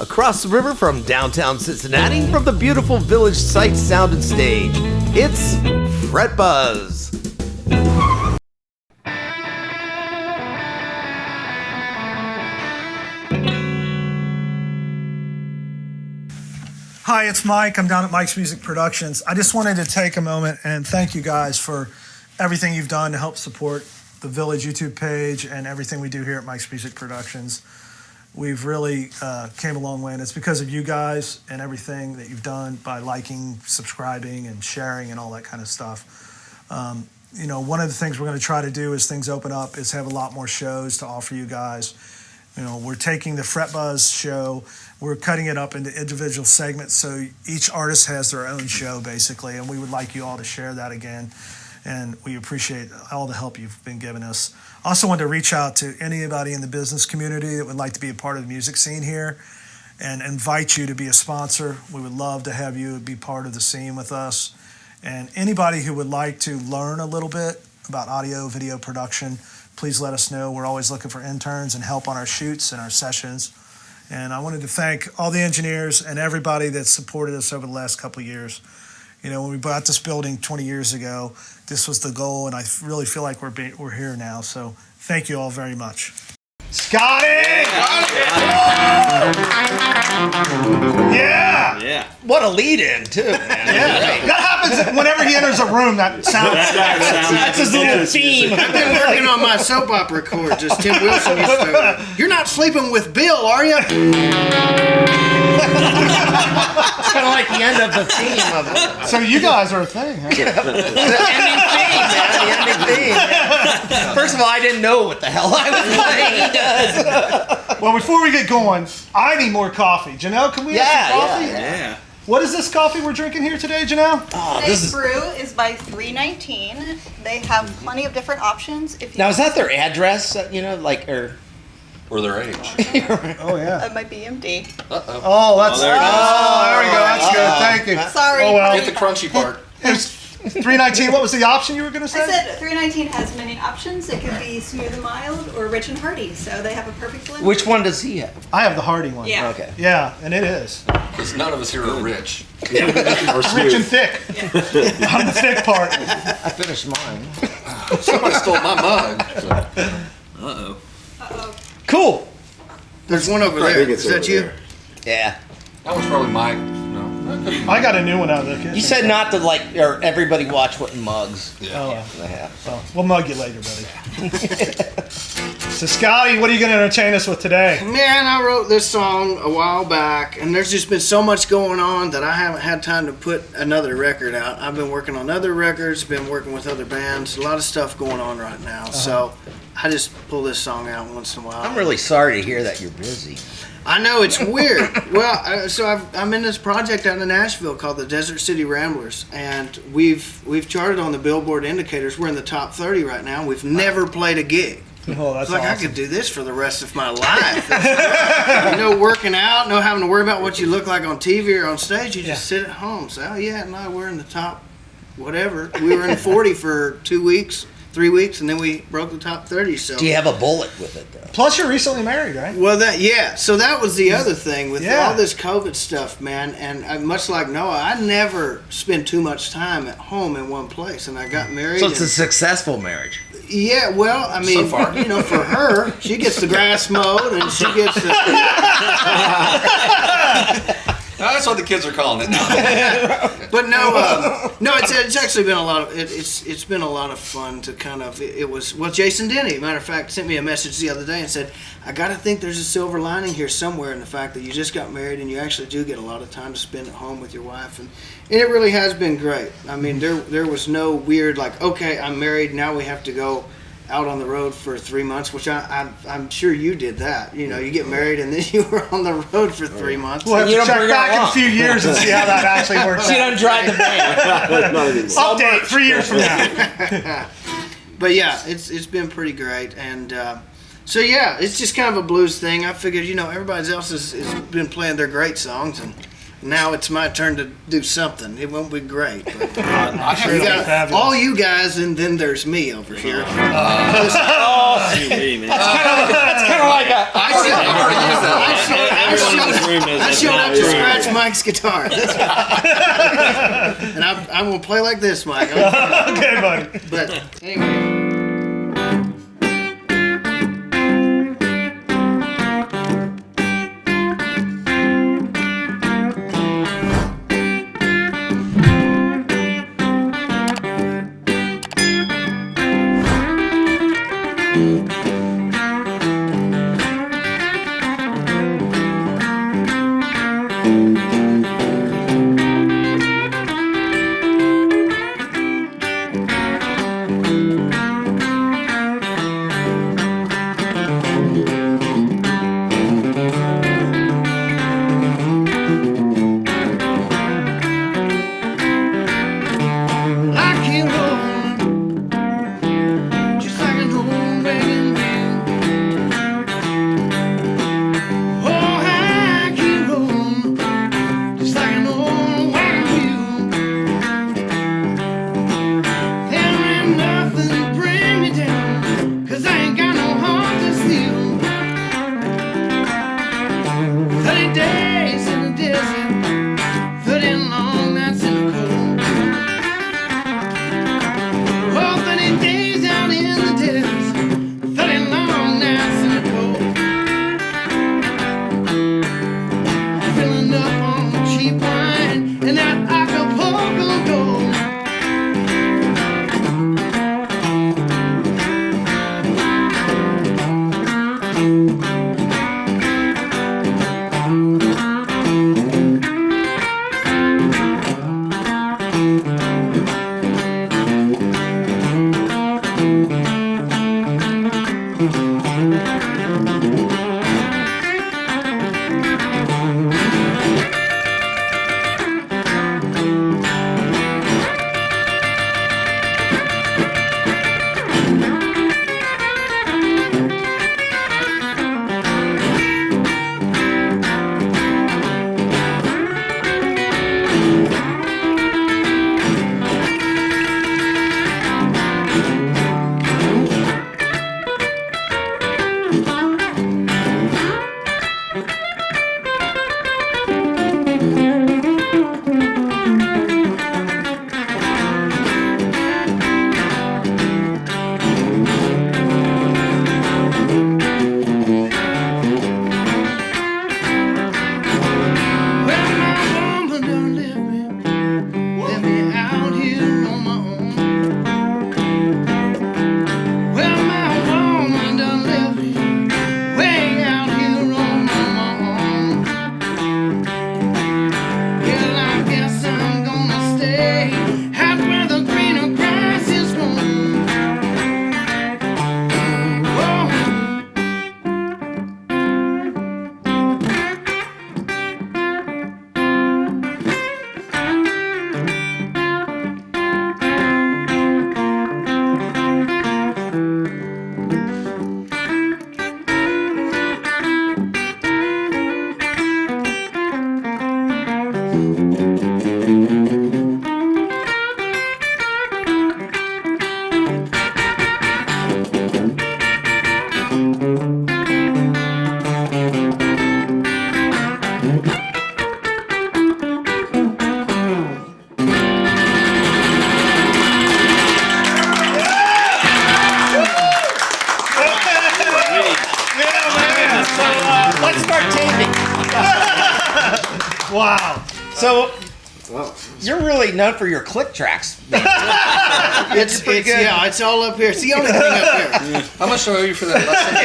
across the river from downtown Cincinnati, from the beautiful Village Sight, Sound, and Stage. It's Fret Buzz. Hi, it's Mike. I'm down at Mike's Music Productions. I just wanted to take a moment and thank you guys for everything you've done to help support the Village YouTube page and everything we do here at Mike's Music Productions. We've really came a long way, and it's because of you guys and everything that you've done by liking, subscribing, and sharing and all that kind of stuff. One of the things we're going to try to do as things open up is have a lot more shows to offer you guys. We're taking the Fret Buzz show, we're cutting it up into individual segments, so each artist has their own show, basically, and we would like you all to share that again, and we appreciate all the help you've been giving us. I also wanted to reach out to anybody in the business community that would like to be a part of the music scene here and invite you to be a sponsor. We would love to have you be part of the scene with us. And anybody who would like to learn a little bit about audio, video production, please let us know. We're always looking for interns and help on our shoots and our sessions. And I wanted to thank all the engineers and everybody that supported us over the last couple of years. When we bought this building 20 years ago, this was the goal, and I really feel like we're here now. So thank you all very much. Scotty! Yeah! What a lead-in, too, man. Yeah. That happens whenever he enters a room, that sound. That's his little theme. I've been working on my soap opera chords, as Tim Wilson used to. You're not sleeping with Bill, are you? It's kind of like the end of the theme of it. So you guys are a thing, huh? The ending theme, man. The ending theme. Yeah. First of all, I didn't know what the hell I was playing. He does. Well, before we get going, I need more coffee. Janelle, can we have some coffee? Yeah. What is this coffee we're drinking here today, Janelle? Today's brew is by 319. They have plenty of different options. If you Now, is that their address? Or their age. Oh, yeah. That might be empty. Uh-oh. Oh, that's... there it is. Oh, there we go. That's good. Thank you. Sorry. Oh, well. Get the crunchy part. It's 319. What was the option you were going to say? I said 319 has many options. It could be smooth and mild or rich and hearty, so they have a perfect blend. Which one does he have? I have the Hardy one. Yeah. Okay. Yeah, and it is. Because none of us here are rich. Or rich and thick. Yeah. I'm the thick part. I finished mine. Somebody stole my mug. Uh-oh. Uh-oh. Cool. There's one over there. Is that you? Yeah. That was probably mine. No. I got a new one out of the kitchen. You said not to or everybody watch what mugs Yeah. they have. Well, we'll mug you later, buddy. So, Scotty, what are you going to entertain us with today? Man, I wrote this song a while back, and there's just been so much going on that I haven't had time to put another record out. I've been working on other records, been working with other bands, a lot of stuff going on right now. So I just pull this song out once in a while. I'm really sorry to hear that you're busy. I know, it's weird. Well, I'm in this project out in Nashville called the Desert City Ramblers, and we've charted on the Billboard indicators. We're in the top 30 right now. We've never played a gig. Oh, that's It's like awesome. I could do this for the rest of my life. No working out, no having to worry about what you look like on TV or on stage. You just sit at home. So, we're in the top whatever. We were in 40 for 2 weeks, 3 weeks, and then we broke the top 30. So Do you have a bullet with it, though? Plus, you're recently married, right? well, so that was the other thing with Yeah. all this COVID stuff, man. And much like Noah, I never spend too much time at home in one place. And I got married. So it's a and- successful marriage. Yeah, well, I mean, So far. for her, she gets the grass mowed and she gets the. That's what the kids are calling it now. But no, it's actually been a lot of it's been a lot of fun to kind of Jason Denny, matter of fact, sent me a message the other day and said, I gotta think there's a silver lining here somewhere in the fact that you just got married and you actually do get a lot of time to spend at home with your wife, and it really has been great. I mean, there was no weird like, okay, I'm married, now we have to go out on the road for 3 months, which I'm sure you did that. You get married and then you were on the road for 3 months. We'll have You to don't check bring her back in a along. few years and see how that actually works So you out. don't drive the van. Update 3 years from now. But yeah, it's been pretty great, and so yeah, it's just kind of a blues thing. I figured, everybody else has been playing their great songs, and Now it's my turn to do something. It won't be great. But I Sure, you it'll be got fabulous. all you guys, and then there's me over here. Man. That's kind of like a. I already used that. Everyone in this room knows I that's showed not up to true. scratch Mike's guitar. That's right. And I'm going to play like this, Mike. Okay, buddy. But anyway. Let's start taping. Wow. So, you're really known for your click tracks, man. It's yeah, it's all up here. It's the only thing up here. How much do I owe you for that lesson?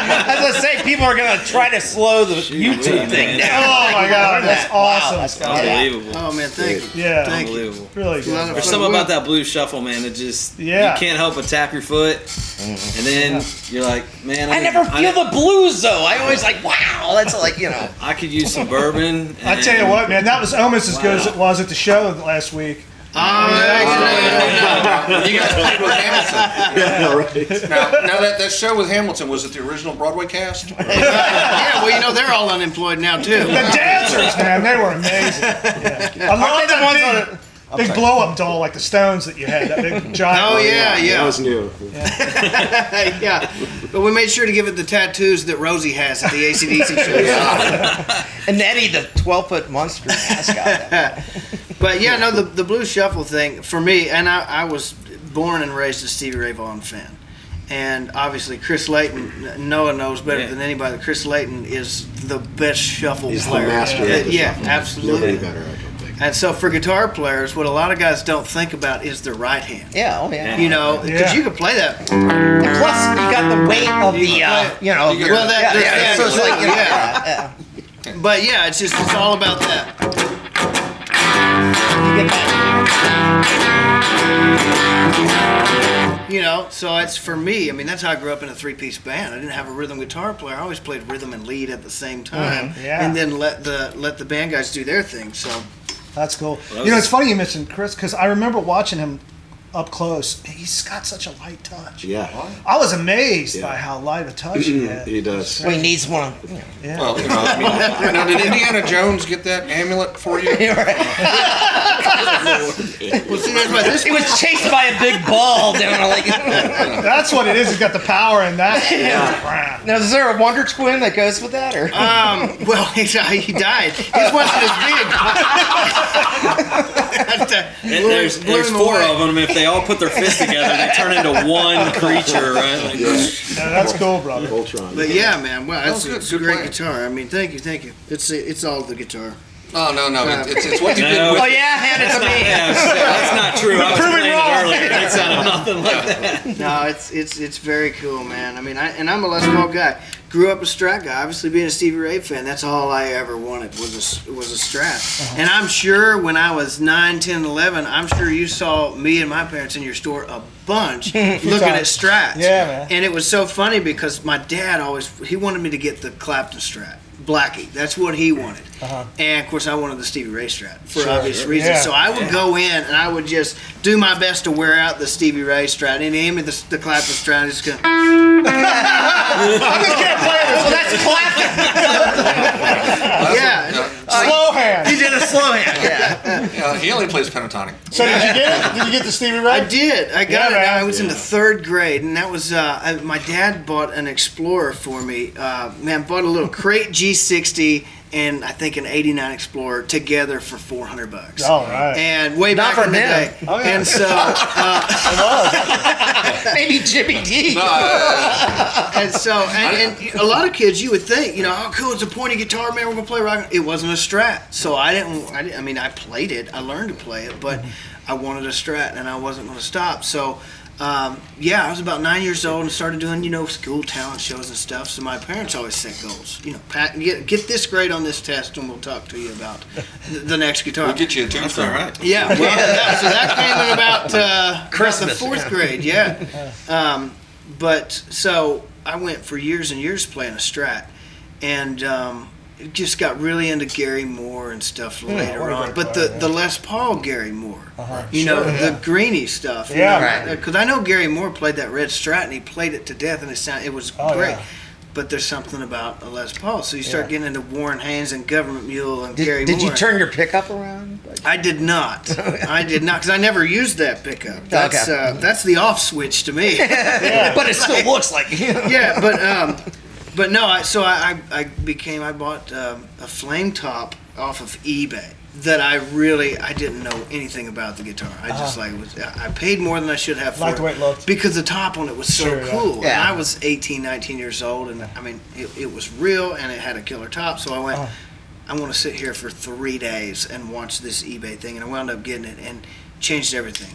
As I say, people are going to try to slow the YouTube thing down. Oh my God, that's awesome, that's Scotty. Unbelievable. Oh man, thank you. Yeah. Thank you. Unbelievable. Really A lot good. of There's fun. something about that blues shuffle, man. It just Yeah. you can't help but tap your foot, and then you're like, man, I never feel the blues, though. I always like, wow, that's like, you know. I could use some bourbon. I tell you what, man, that was almost as good as it was at the show last week. You guys played with Hamilton. Yeah, right. Now that show with Hamilton, was it the original Broadway cast? Yeah, well, they're all unemployed now too. The dancers, man, they were amazing. Yeah. I love that big blow-up doll like the Stones that you had, that big giant. Oh yeah, That yeah, was new. yeah. But we made sure to give it the tattoos that Rosie has at the AC/DC show. And Eddie, the 12-foot monster mascot. But yeah, no, the Blues Shuffle thing for me, and I was born and raised a Stevie Ray Vaughan fan. And obviously, Chris Layton, Noah knows better than anybody. Chris Layton is the best shuffle He's player. the master of the Yeah, shuffle. absolutely. Nobody better, I don't think. And so for guitar players, what a lot of guys don't think about is their right hand. Yeah, oh yeah. You know, because Yeah. you can play that. And plus, you got the weight of the, you know. You Well, that- yeah, so it's like, you know, yeah. But yeah, it's all about that. you get that. You know, so it's for me. I mean, that's how I grew up in a three-piece band. I didn't have a rhythm guitar player. I always played rhythm and lead at the same time, Yeah. and then let the band guys do their thing. So That's cool. Well, You know, it's funny you mentioned Chris because I remember watching him up close. He's got such a light touch. Yeah. I was amazed Yeah. by how light a touch he had. He does. Well, he needs one. Yeah. Well, you know, I mean, now did Indiana Jones get that amulet for you? You're right. well, see, that's why this He was chased by a big ball down like. That's what it is. He's got the power in that. Yeah. Now, is there a Wonder Twin that goes with that, or? well, he died. He wasn't as big. There's him four away. of them. If they all put their fists together, they turn into one creature, right? Like, Yeah, that's cool, brother. Voltron. But yeah, man, wow, that's good. it's a Good great plan. guitar. I mean, thank you. It's all the guitar. Oh no, it's what you did No. with. Oh yeah, hand it to me. yeah, that's not true. I was Prove it playing wrong. it earlier. It sounded nothing like that. No, it's very cool, man. I mean, I'm a Les Paul guy. Grew up a Strat guy. Obviously, being a Stevie Ray fan, that's all I ever wanted was a Strat. And I'm sure when I was 9, 10, 11, I'm sure you saw me and my parents in your store a bunch looking at Strats. Yeah, man. And it was so funny because my dad he wanted me to get the Clapton Strat. Blackie. That's what he wanted. And of course, I wanted the Stevie Ray Strat for obvious reasons. Yeah. So I would go in and I would just do my best to wear out the Stevie Ray Strat. And he gave me the Clapton Strat. Just go, Well, that's Clapton. yeah. Slow hand. He did a slow hand. Yeah. Yeah, he only plays pentatonic. So did you get it? Did you get the Stevie Ray? I did. I got Yeah, it. man. I was in the 3rd grade, and that was my dad bought an Explorer for me. Bought a little crate G60 and I think an '89 Explorer together for $400. All right. And way Not back from in the him. day. Oh, yeah. And so, Maybe Jimmy D. and a lot of kids, you would think, oh, cool, it's a pointy guitar, man, we're gonna play rock. It wasn't a Strat, so I played it, I learned to play it, but I wanted a Strat, and I wasn't gonna stop. So, I was about 9 years old and started doing, school talent shows and stuff. So my parents always set goals. Pat, get this grade on this test, and we'll talk to you about the next guitar. We'll get you a tune That's from all right. Yeah, well, so that came in about Christmas. the 4th grade, yeah. But so I went for years and years playing a Strat, and just got really into Gary Moore and stuff later what a on. great But player, the Les Paul Gary Moore, Sure, the greeny stuff. Yeah. Right. Because I know Gary Moore played that red Strat and he played it to death, and it was Oh, great. yeah. But there's something about a Les Paul. So you start getting into Warren Haynes and Government Mule and Gary Did Moore. you turn your pickup around? I did not. I did not, because I never used that pickup. That's that's the off switch to me. But it still looks like. Yeah, but no. I bought a flame top off of eBay that I didn't know anything about the guitar. I just I paid more than I should have for Liked it the way it looked. because the top on it was so Sure, yeah. cool. Yeah. And I was 18, 19 years old, and it was real and it had a killer top. So I went. I want to sit here for 3 days and watch this eBay thing, and I wound up getting it and changed everything.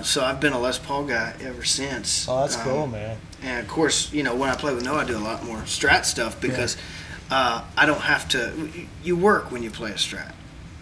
So I've been a Les Paul guy ever since. Oh, that's cool, man. And of course, when I play with Noah, I do a lot more Strat stuff because I don't have to. You work when you play a Strat,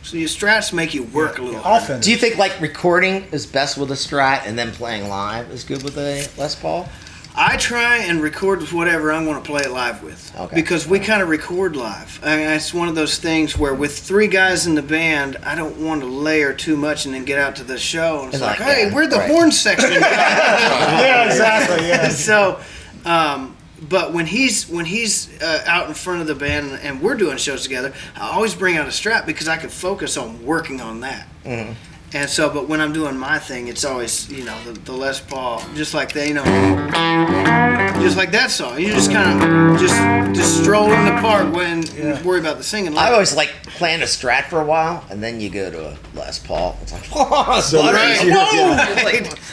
so your Strats make you work a little harder. Often. Do you think like recording is best with a Strat and then playing live is good with a Les Paul? I try and record with whatever I'm going to play it live with. Okay. Because we kind of record live. I mean, it's one of those things where with 3 guys in the band, I don't want to layer too much and then get out to the show and it's like, hey, yeah, we're the right. horn section. Yeah, exactly. Yeah. So, but when he's out in front of the band and we're doing shows together, I always bring out a Strat because I can focus on working on that. Mm-hmm. And so, but when I'm doing my thing, it's always, you know, the Les Paul, just like they, you know, just like that song. You just kind of just stroll in the park when worry about the singing. I always like playing a Strat for a while, and then you go to a Les Paul. It's like, whoa, Right.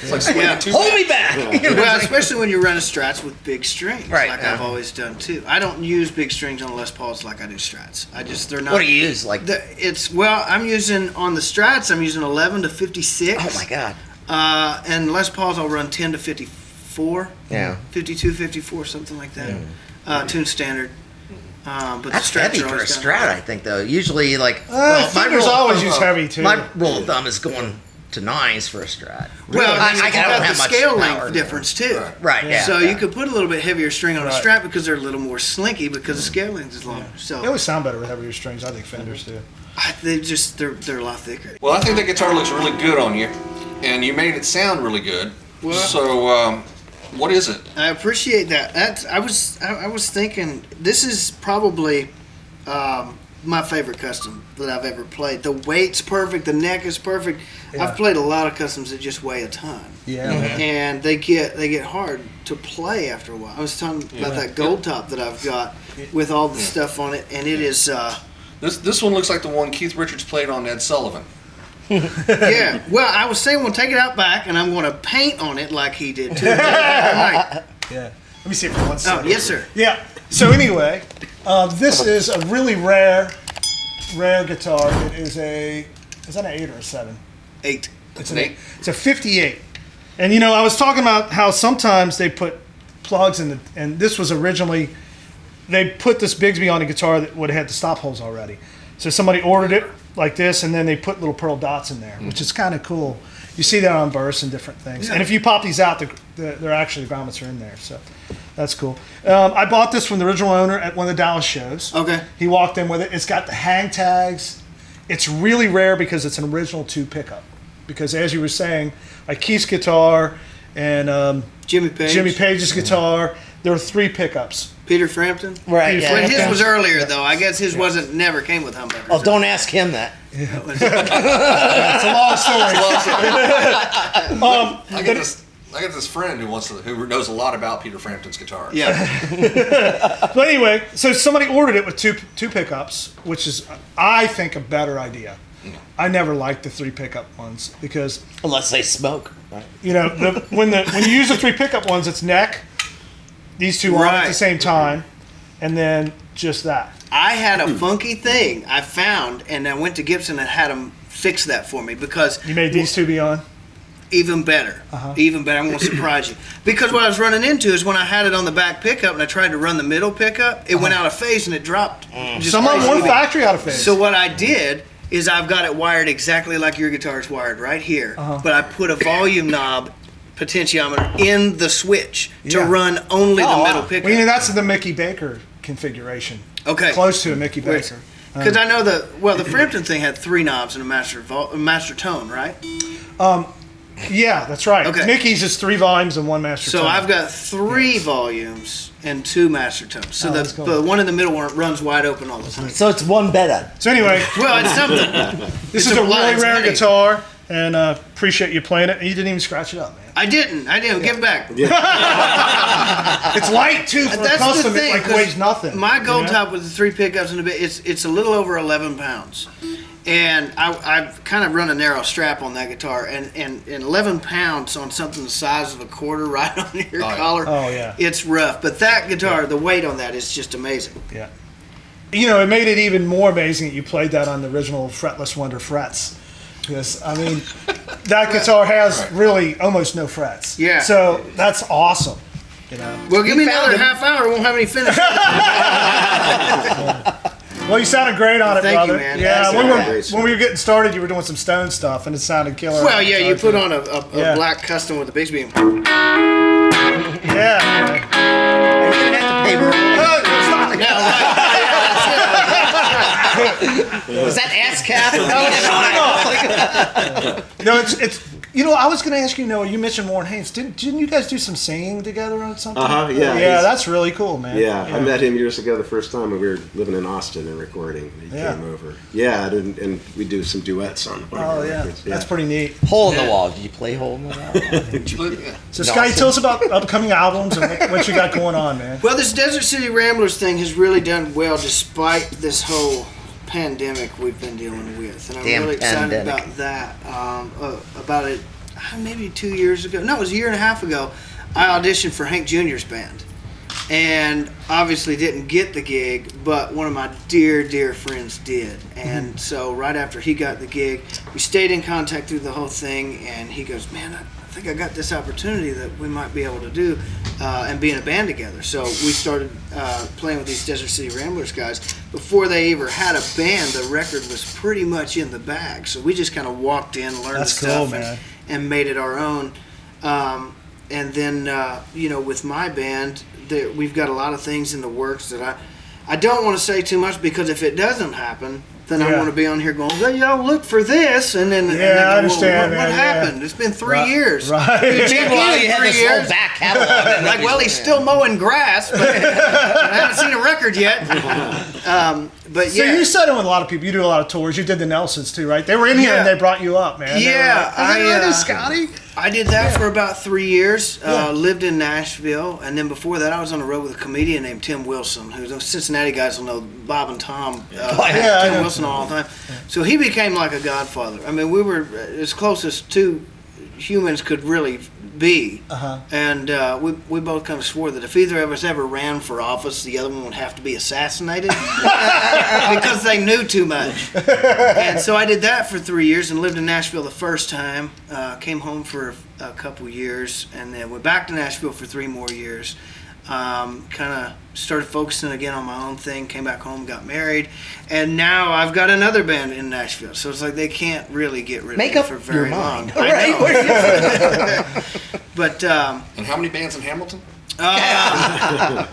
It's like swinging two hold me back. Well, especially when you're running Strats with big strings, Right, like yeah. I've always done too. I don't use big strings on Les Pauls like I do Strats. They're not. What do you use? Like, I'm using on the Strats. I'm using 11 to 56. oh my god. And Les Pauls I'll run 10 to 54. Yeah. 52, 54, something like that. Tune standard. But That's the Strats heavy are for a always Strat, I think, though. Usually, like, Fenders always use heavy too. My rule of thumb is going to 9s for a Strat. Well, I you don't got the have much scale power length there. difference too. Right, yeah. So yeah. you could put a little bit heavier string on a Right. Strat because they're a little more slinky because the scale length is longer. So They always sound better with heavier strings. I think Fenders do. they're a lot thicker. Well, I think that guitar looks really good on you, and you made it sound really good. Well- So, what is it? I appreciate that. I was thinking this is probably my favorite custom that I've ever played. The weight's perfect. The neck is perfect. Yeah. I've played a lot of customs that just weigh a ton. Yeah. And they get hard to play after a while. I was talking about that gold top that I've got with all the stuff on it, and it is This one looks like the one Keith Richards played on Ed Sullivan. yeah. Well, I was saying we'll take it out back, and I'm going to paint on it like he did too. Right. Yeah. Let me see if one Oh second. yes, sir. Yeah. So anyway, this is a really rare guitar. It is is that an 8 or a 7? 8. It's an 8. It's a 58. And you know, I was talking about how sometimes they put plugs in and this was originally, they put this Bigsby on a guitar that would have had the stop holes already. So somebody ordered it like this, and then they put little pearl dots in there, which is kind of cool. You see that on Burst and different things. Yeah. And if you pop these out, they're actually, the grommets are in there. So that's cool. I bought this from the original owner at one of the Dallas shows. Okay. He walked in with it. It's got the hang tags. It's really rare because it's an original 2 pickup. Because as you were saying, like Keith's guitar and Jimmy Page. Jimmy Page's guitar, there are 3 pickups. Peter Frampton. Right, Peter yeah. But his Frampton. was earlier though. I guess his never came with humbuckers. Oh, don't ask him that. It's a long story. I got this friend who knows a lot about Peter Frampton's guitar. Yeah. But anyway, so somebody ordered it with two pickups, which is, I think, a better idea. I never liked the 3 pickup ones because, Unless they smoke. Right. you know, when you use the 3 pickup ones, it's neck, these 2 on at Right. the same time, and then just that. I had a funky thing I found, and I went to Gibson and had them fix that for me because You made these 2 be on? even better. Even better. I'm going to surprise you. Because what I was running into is when I had it on the back pickup and I tried to run the middle pickup, it went out of phase and it dropped. Just Some of them crazy. were factory out of phase. So what I did is I've got it wired exactly like your guitar is wired right here, but I put a volume knob potentiometer in the switch to Yeah. run only the Oh, middle wow. pickup. Well, you know, that's the Mickey Baker configuration. Okay. Close to a Mickey Baker. Because I know the Frampton thing had 3 knobs and a master tone, right? Yeah, that's right. Okay. Mickey's is 3 volumes and 1 master So tone. I've got 3 volumes and 2 master tones. So that's cool. the one in the middle one runs wide open all the time. So it's one better. So anyway, Well, it's something. this It's is a line, really it's rare heavy. guitar, and appreciate you playing it. And you didn't even scratch it up, man. I didn't. Give it back. It's light too for a That's custom. the thing. It like 'cause weighs nothing. My gold you know? top with the 3 pickups and a bit, it's a little over 11 pounds. And I've kind of run a narrow strap on that guitar, and 11 pounds on something the size of a quarter right on your yeah. collar. Oh, yeah. It's rough. But that guitar, the weight on that is just amazing. Yeah. You know, it made it even more amazing that you played that on the original Fretless Wonder frets. Because, I mean, that guitar has really almost no frets. Yeah. So that's awesome. You know. Well, give me found another him. half hour. We won't have any finish. Well, you sounded great on it, Thank you, brother. man. Yeah, Thanks, when we were getting started, you were doing some Stone stuff, and it sounded killer. Well, yeah, you put on a Yeah. black custom with a Bigsby. Yeah. Are you gonna have to pay royalties? Was that ASCAP? No, it's. I was going to ask you, Noah. You mentioned Warren Haynes. Didn't you guys do some singing together on something? Yeah. Yeah, that's really cool, man. Yeah, I met him years ago the first time when we were living in Austin and recording. He came over. Yeah, and we do some duets on one of our records. That's pretty neat. Hole in the Wall. Did you play Hole in the Wall? So, Scotty, tell us about upcoming albums and what you got going on, man. Well, this Desert City Ramblers thing has really done well despite this whole pandemic we've been dealing with, and I'm really excited about that. About it, maybe 2 years ago. No, it was a year and a half ago. I auditioned for Hank Jr.'s band, and obviously didn't get the gig, but one of my dear friends did. And so right after he got the gig, we stayed in contact through the whole thing, and he goes, man, I think I got this opportunity that we might be able to do and be in a band together. So we started playing with these Desert City Ramblers guys. Before they ever had a band, the record was pretty much in the bag. So we just kind of walked in, learned the stuff, and made it our own. And then, with my band, we've got a lot of things in the works that I don't want to say too much, because if it doesn't happen, then I want to be on here going, well, y'all look for this, and then I understand. What happened? It's been 3 years. Right. Meanwhile, you had this whole back catalog. Like, well, he's still mowing grass, but I haven't seen a record yet. But So you set in with a lot of people. You do a lot of tours. You did the Nelsons too, right? They were in here and they brought you up, man. Yeah, Scotty. I did that for about 3 years. Lived in Nashville, and then before that, I was on the road with a comedian named Tim Wilson, who's the Cincinnati guys will know Bob and Tom. Tim Wilson all the time. So he became like a godfather. I mean, we were as close as two humans could really be, and we both kind of swore that if either of us ever ran for office, the other one would have to be assassinated because they knew too much. And so I did that for 3 years and lived in Nashville the first time, came home for a couple years, and then went back to Nashville for 3 more years. Kind of started focusing again on my own thing, came back home, got married, and now I've got another band in Nashville. So it's like they can't really get rid of me for very long. I know. But and how many bands in Hamilton? I've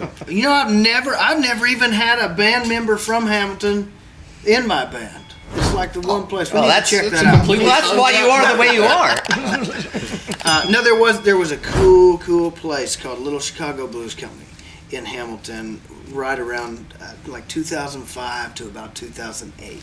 never even had a band member from Hamilton in my band. It's like the one place. We need to check that out. Well, that's why you are the way you are. No, there was a cool place called Little Chicago Blues Company in Hamilton, right around like 2005 to about 2008,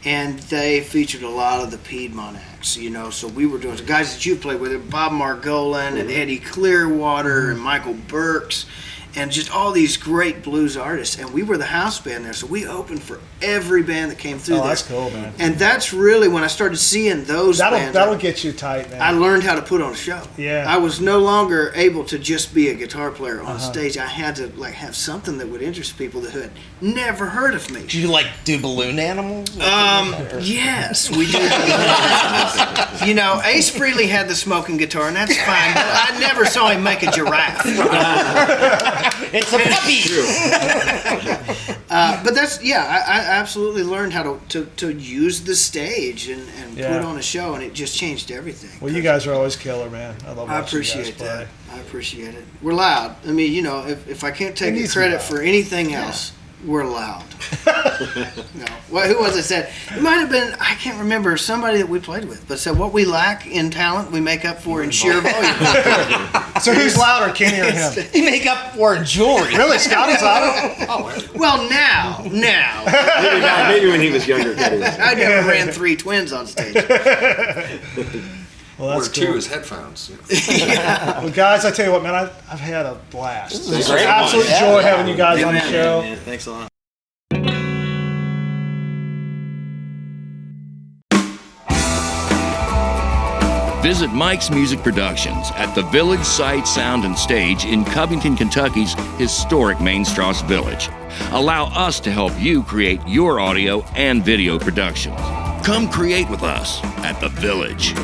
and they featured a lot of the Piedmont acts. So we were doing the guys that you played with, Bob Margolin and Eddie Clearwater and Michael Burks, and just all these great blues artists, and we were the house band there, so we opened for every band that came through there. That's cool, man. And that's really when I started seeing those bands. That'll get you tight, man. I learned how to put on a show. Yeah. I was no longer able to just be a guitar player on stage. I had to have something that would interest people that had never heard of me. Do you do balloon animals? Yes, we do. Ace Frehley had the smoking guitar, and that's fine, but I never saw him make a giraffe. It's a puppy. But that's I absolutely learned how to use the stage and put on a show, and it just changed everything. Well, you guys are always killer, man. I love watching appreciate you guys play. that. I appreciate it. We're loud. I mean, if I can't take credit for anything else, we're loud. No. Well, who was it said? It might have been, I can't remember, somebody that we played with, but said what we lack in talent, we make up for in sheer volume. So who's louder, Kenny or him? You make up for in jewelry. Really? Scotty's louder? Well, now. Maybe when he was younger. I never ran 3 twins on stage. Well, that's or cool. 2 is headphones. Well, guys, I tell you what, man, I've had a blast. It's Thanks. an absolute joy having you guys on the show. Man, thanks a lot. Visit Mike's Music Productions at the Village Sight, Sound, and Stage in Covington, Kentucky's historic Main Strasse Village. Allow us to help you create your audio and video productions. Come create with us at the Village.